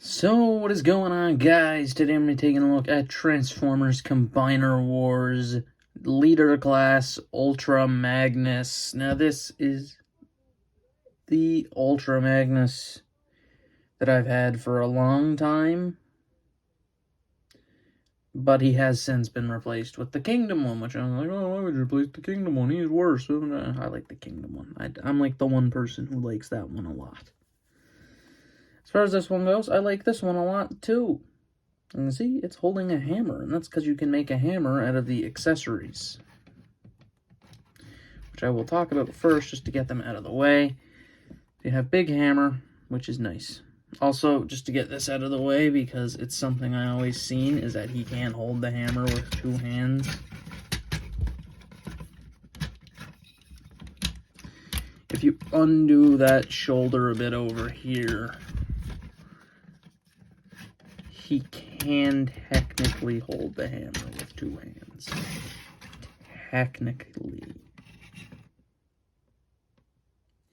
So, what is going on, guys? Today I'm going to be taking a look at Transformers Combiner Wars Leader Class Ultra Magnus. Now, this is the Ultra Magnus that I've had for a long time, but he has since been replaced with the Kingdom one, which I'm like, oh, why would you replace the Kingdom one? He's worse. I like the Kingdom one. I'm like the one person who likes that one a lot. As far as this one goes, I like this one a lot, too. And see, it's holding a hammer, and that's because you can make a hammer out of the accessories, which I will talk about first, just to get them out of the way. You have big hammer, which is nice. Also, just to get this out of the way, because it's something I always seen, is that he can't hold the hammer with two hands. If you undo that shoulder a bit over here, he can technically hold the hammer with two hands. Technically.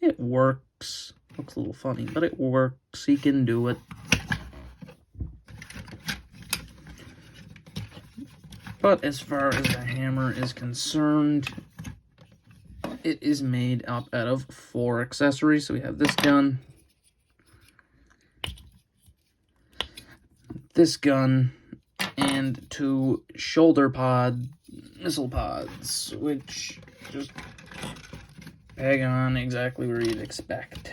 It works. Looks a little funny, but it works. He can do it. But as far as the hammer is concerned, it is made up out of 4 accessories. So we have this gun, this gun, and 2 shoulder pod missile pods, which just peg on exactly where you'd expect.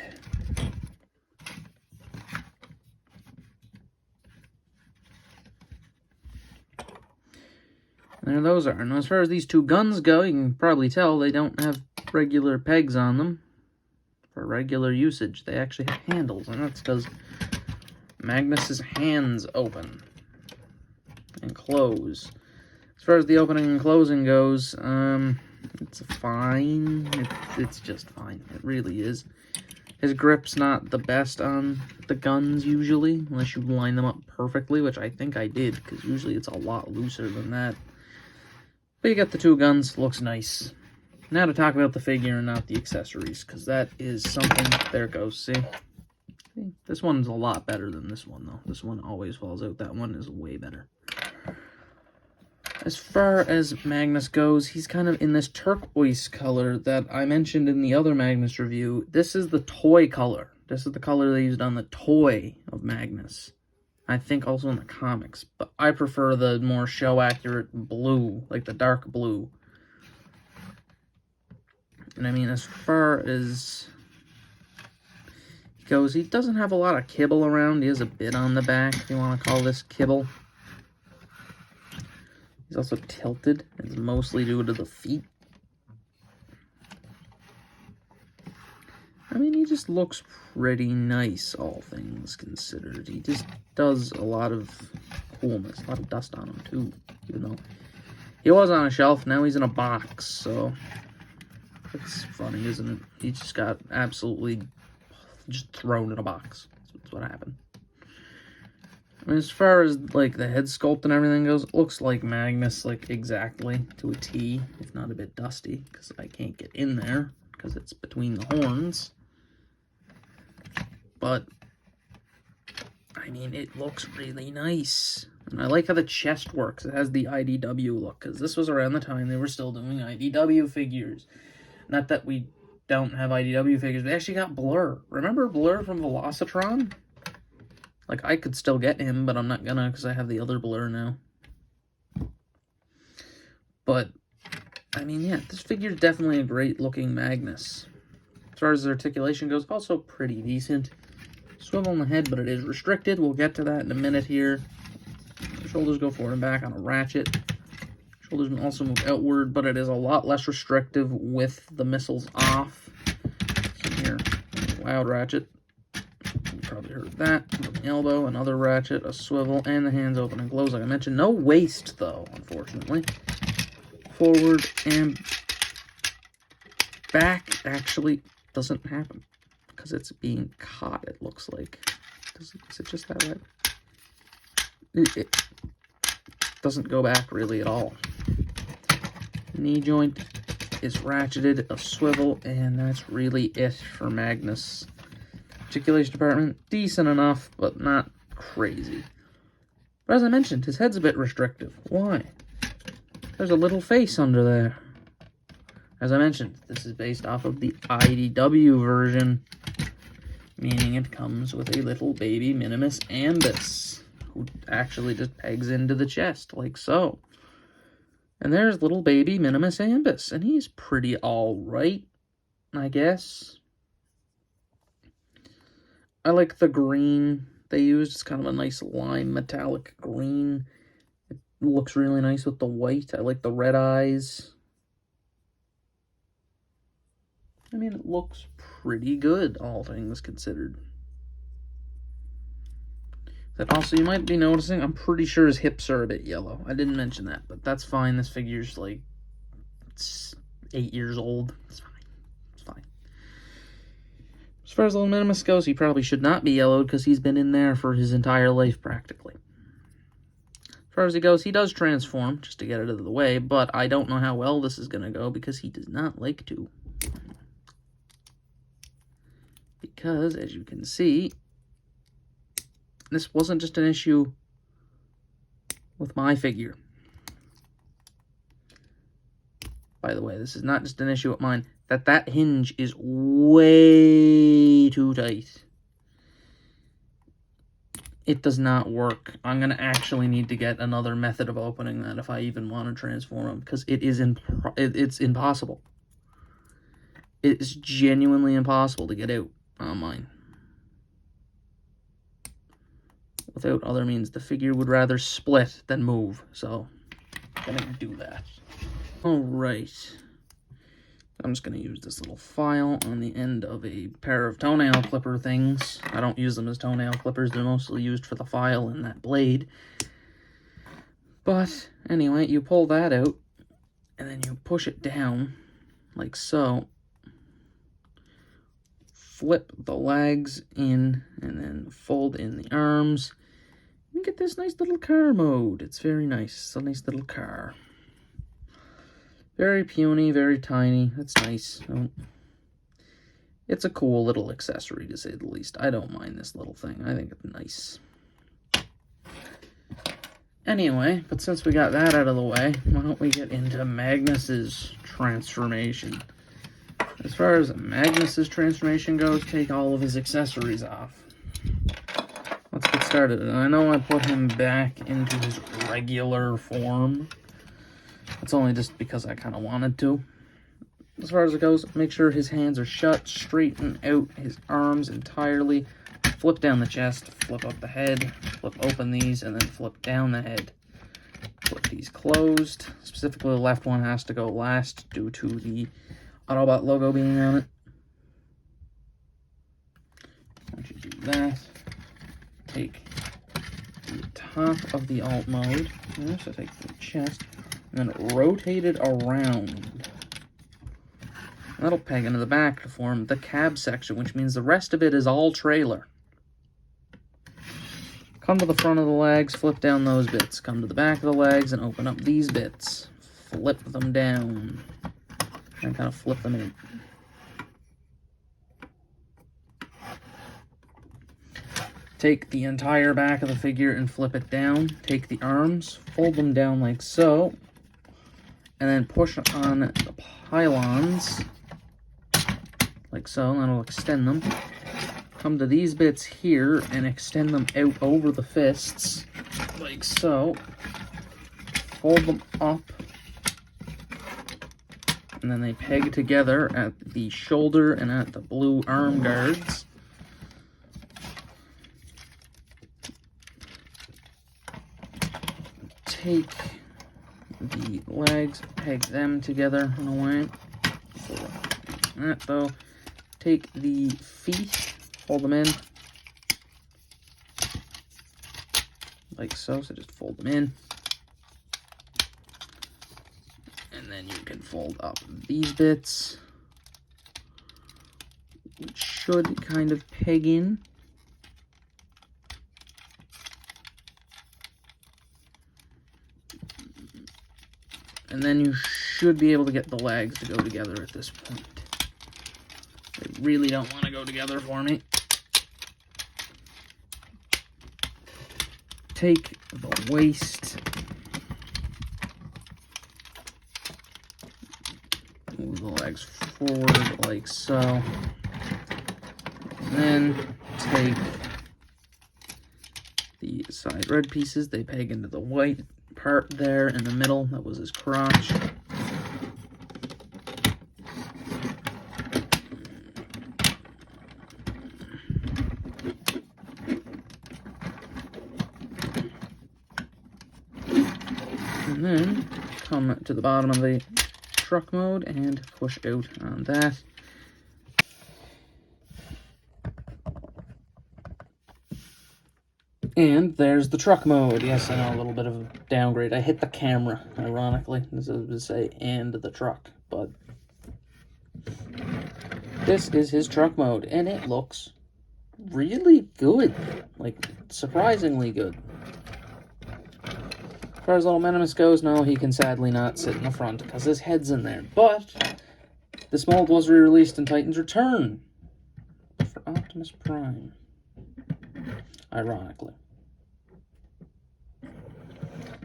There those are. Now, as far as these 2 guns go, you can probably tell they don't have regular pegs on them for regular usage. They actually have handles, and that's because Magnus's hands open and close. As far as the opening and closing goes, it's fine. It's just fine. It really is. His grip's not the best on the guns usually, unless you line them up perfectly, which I think I did, because usually it's a lot looser than that. But you got the 2 guns. Looks nice. Now to talk about the figure and not the accessories, because that is something. There it goes. See? This one's a lot better than this one, though. This one always falls out. That one is way better. As far as Magnus goes, he's kind of in this turquoise color that I mentioned in the other Magnus review. This is the toy color. This is the color they used on the toy of Magnus. I think also in the comics. But I prefer the more show-accurate blue, like the dark blue. And I mean, as far as goes, he doesn't have a lot of kibble around. He has a bit on the back, if you want to call this kibble. He's also tilted. It's mostly due to the feet. I mean, he just looks pretty nice, all things considered. He just does a lot of coolness, a lot of dust on him, too. Even though he was on a shelf, now he's in a box, so it's funny, isn't it? He just got absolutely just thrown in a box. That's what happened. I mean, as far as, like, the head sculpt and everything goes, it looks like Magnus, like, exactly to a T, if not a bit dusty, because I can't get in there, because it's between the horns. But, I mean, it looks really nice. And I like how the chest works. It has the IDW look, because this was around the time they were still doing IDW figures. Not that we don't have IDW figures. We actually got Blur. Remember Blur from Velocitron? Like, I could still get him, but I'm not gonna because I have the other Blur now. But, I mean, yeah, this figure is definitely a great-looking Magnus. As far as the articulation goes, also pretty decent. Swivel on the head, but it is restricted. We'll get to that in a minute here. The shoulders go forward and back on a ratchet. Shoulders can also move outward, but it is a lot less restrictive with the missiles off. So here, loud ratchet. You probably heard that. An elbow, another ratchet, a swivel, and the hands open and close. Like I mentioned, no waist, though, unfortunately. Forward and back actually doesn't happen because it's being caught, it looks like. Is it just that way? It doesn't go back really at all. Knee joint is ratcheted, a swivel, and that's really it for Magnus. Articulation department, decent enough, but not crazy. But as I mentioned, his head's a bit restrictive. Why? There's a little face under there. As I mentioned, this is based off of the IDW version, meaning it comes with a little baby Minimus Ambus, who actually just pegs into the chest, like so. And there's little baby Minimus Ambus, and he's pretty alright, I guess. I like the green they used. It's kind of a nice lime metallic green. It looks really nice with the white. I like the red eyes. I mean, it looks pretty good, all things considered. That also, you might be noticing, I'm pretty sure his hips are a bit yellow. I didn't mention that, but that's fine. This figure's like, it's 8 years old. It's fine. It's fine. As far as Little Minimus goes, he probably should not be yellowed because he's been in there for his entire life, practically. As far as he goes, he does transform, just to get it out of the way, but I don't know how well this is going to go because he does not like to. Because, as you can see, this wasn't just an issue with my figure. By the way, this is not just an issue with mine. That hinge is way too tight. It does not work. I'm going to actually need to get another method of opening that if I even want to transform him, because it's impossible. It is genuinely impossible to get out on mine. Without other means, the figure would rather split than move, so I'm gonna do that. Alright. I'm just gonna use this little file on the end of a pair of toenail clipper things. I don't use them as toenail clippers, they're mostly used for the file and that blade. But, anyway, you pull that out, and then you push it down, like so. Flip the legs in, and then fold in the arms. You get this nice little car mode. It's very nice. It's a nice little car. Very puny, very tiny. That's nice. It's a cool little accessory, to say the least. I don't mind this little thing. I think it's nice. Anyway, but since we got that out of the way, why don't we get into Magnus's transformation. As far as Magnus's transformation goes, take all of his accessories off. Let's get started. And I know I put him back into his regular form. It's only just because I kind of wanted to. As far as it goes, make sure his hands are shut, straighten out his arms entirely, flip down the chest, flip up the head, flip open these, and then flip down the head. Flip these closed. Specifically, the left one has to go last due to the Autobot logo being on it. Once you do that, take the top of the alt mode, so take the chest, and then rotate it around. That'll peg into the back to form the cab section, which means the rest of it is all trailer. Come to the front of the legs, flip down those bits. Come to the back of the legs and open up these bits. Flip them down. And kind of flip them in. Take the entire back of the figure and flip it down. Take the arms, fold them down like so, and then push on the pylons like so, and that'll extend them. Come to these bits here and extend them out over the fists like so. Fold them up. And then they peg together at the shoulder and at the blue arm guards. Take the legs, peg them together in a way. That though. Take the feet, fold them in. Like so, so just fold them in. And then you can fold up these bits, which should kind of peg in. And then you should be able to get the legs to go together at this point. They really don't want to go together for me. take the waist, move the legs forward like so, and then take the side red pieces, they peg into the white part there in the middle, that was his crotch. And then come to the bottom of the truck mode and push out on that. And there's the truck mode. Yes, I know, a little bit of a downgrade. I hit the camera, ironically. This is to say, and the truck. But this is his truck mode, and it looks really good. Like, surprisingly good. As far as little Magnus goes, no, he can sadly not sit in the front because his head's in there. But this mold was re-released in Titan's Return for Optimus Prime. Ironically.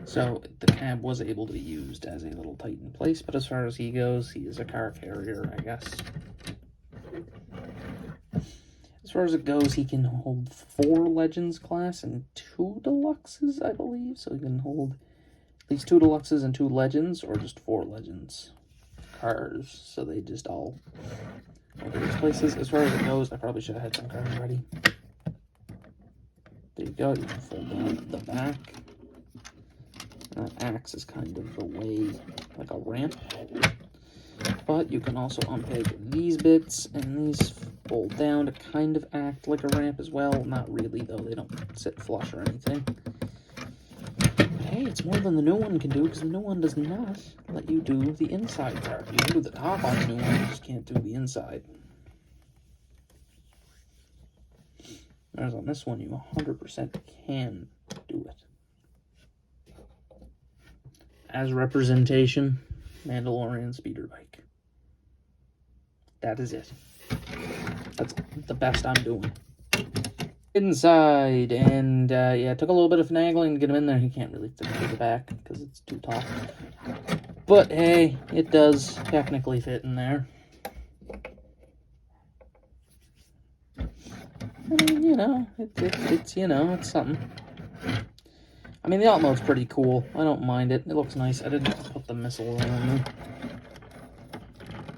So the cab was able to be used as a little Titan place, but as far as he goes, he is a car carrier, I guess. As far as it goes, he can hold 4 Legends class and 2 Deluxes, I believe. So he can hold at least 2 Deluxes and 2 Legends, or just 4 Legends cars. So they just all go to these places. As far as it goes, I probably should have had some cars ready. There you go, you can fold down the back. That acts as kind of a way, like a ramp. But you can also unpeg these bits, and these fold down to kind of act like a ramp as well. Not really, though. They don't sit flush or anything. But hey, it's more than the new one can do, because the new one does not let you do the inside part. You can do the top on the new one, you just can't do the inside. Whereas on this one, you 100% can do it. As representation, Mandalorian speeder bike. That is it. That's the best I'm doing. Inside, and yeah, it took a little bit of finagling to get him in there. He can't really fit into the back because it's too tall. But hey, it does technically fit in there. I mean, you know, it's you know, it's something. I mean, the alt mode's pretty cool. I don't mind it. It looks nice. I didn't put the missile around me.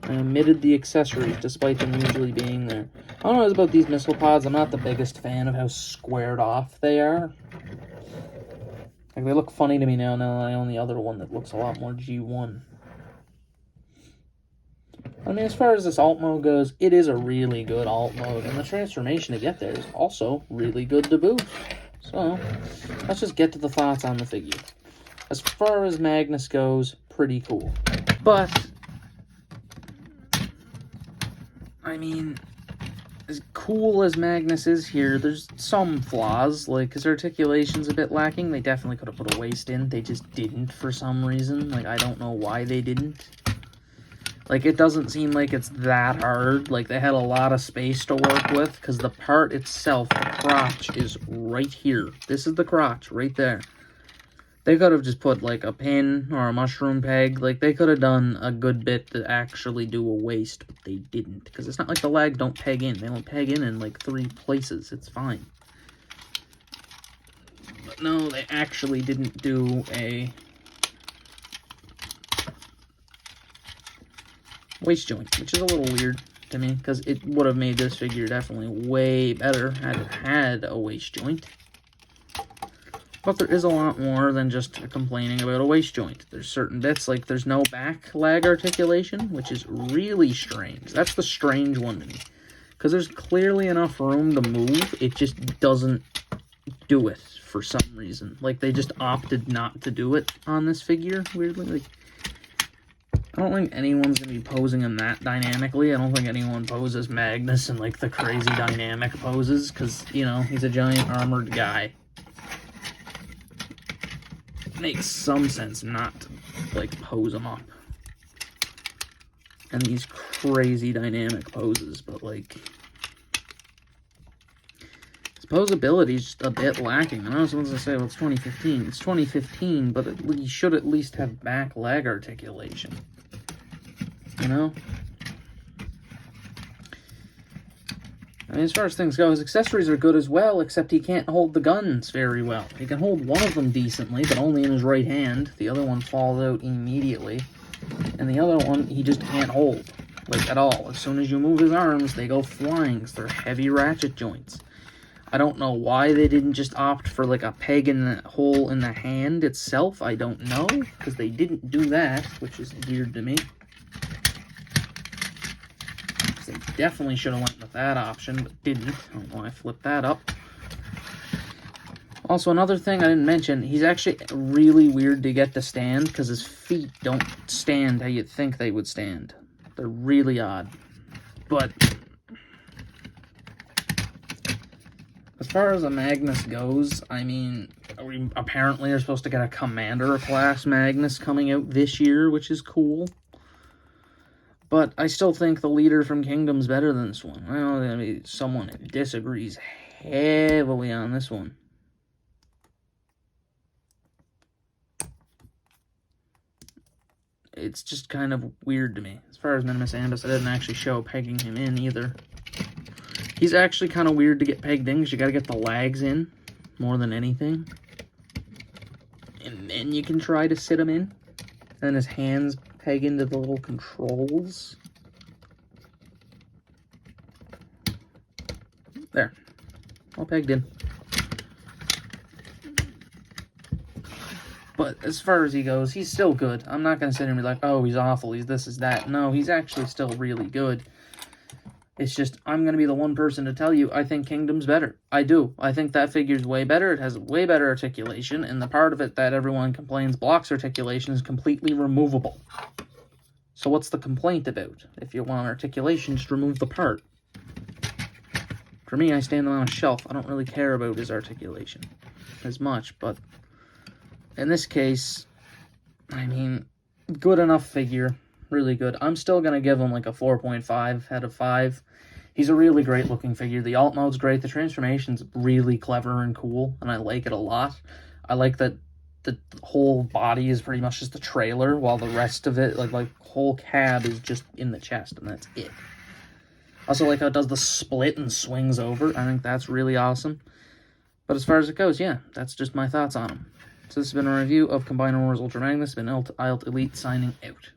I omitted the accessories, despite them usually being there. I don't know about these missile pods. I'm not the biggest fan of how squared off they are. Like, they look funny to me now that I own the other one that looks a lot more G1. I mean, as far as this alt mode goes, it is a really good alt mode, and the transformation to get there is also really good to boot. So, let's just get to the thoughts on the figure. As far as Magnus goes, pretty cool. But, I mean, as cool as Magnus is here, there's some flaws. Like, his articulation's a bit lacking. They definitely could have put a waist in. They just didn't for some reason. Like, I don't know why they didn't. Like, it doesn't seem like it's that hard. Like, they had a lot of space to work with, because the part itself, the crotch, is right here. This is the crotch, right there. They could have just put, like, a pin or a mushroom peg. Like, they could have done a good bit to actually do a waist, but they didn't. Because it's not like the legs don't peg in. They don't peg in, like, 3 places. It's fine. But no, they actually didn't do a waist joint, which is a little weird to me, because it would have made this figure definitely way better had it had a waist joint. But there is a lot more than just complaining about a waist joint. There's certain bits, like there's no back leg articulation, which is really strange. That's the strange one to me, because there's clearly enough room to move, it just doesn't do it for some reason. Like, they just opted not to do it on this figure, weirdly. Like, I don't think anyone's going to be posing him that dynamically. I don't think anyone poses Magnus in, like, the crazy dynamic poses, because, you know, he's a giant armored guy. It makes some sense not to, like, pose him up. And these crazy dynamic poses, but, like, his composability is just a bit lacking. I know someone's going to say, well, it's 2015. It's 2015, but you should at least have back leg articulation. You know? I mean, as far as things go, his accessories are good as well, except he can't hold the guns very well. He can hold one of them decently, but only in his right hand. The other one falls out immediately. And the other one, he just can't hold. Like, at all. As soon as you move his arms, they go flying, because they're heavy ratchet joints. I don't know why they didn't just opt for, like, a peg in the hole in the hand itself. I don't know, because they didn't do that, which is weird to me. They definitely should have went with that option, but didn't. I don't know why I flipped that up. Also, another thing I didn't mention, he's actually really weird to get to stand, because his feet don't stand how you'd think they would stand. They're really odd. But as far as a Magnus goes, I mean, we apparently are supposed to get a Commander class Magnus coming out this year, which is cool. But I still think the leader from Kingdom's better than this one. I know there's going to be someone who disagrees heavily on this one. It's just kind of weird to me. As far as Minimus Andus, I didn't actually show pegging him in either. He's actually kind of weird to get pegged in, because you got to get the lags in more than anything. And then you can try to sit him in. And his hands peg into the little controls. There. All pegged in. But as far as he goes, he's still good. I'm not going to sit here and be like, oh, he's awful, he's this, is that. No, he's actually still really good. It's just, I'm going to be the one person to tell you, I think Kingdom's better. I do. I think that figure's way better. It has way better articulation, and the part of it that everyone complains blocks articulation is completely removable. So what's the complaint about? If you want articulation, just remove the part. For me, I stand on a shelf. I don't really care about his articulation as much, but in this case, I mean, good enough figure. Really good. I'm still going to give him like a 4.5 out of 5. He's a really great looking figure. The alt mode's great. The transformation's really clever and cool, and I like it a lot. I like that the whole body is pretty much just the trailer, while the rest of it, like whole cab is just in the chest, and that's it. Also like how it does the split and swings over. I think that's really awesome. But as far as it goes, yeah, that's just my thoughts on him. So this has been a review of Combiner Wars Ultra Magnus. It's been Eilt Elite signing out.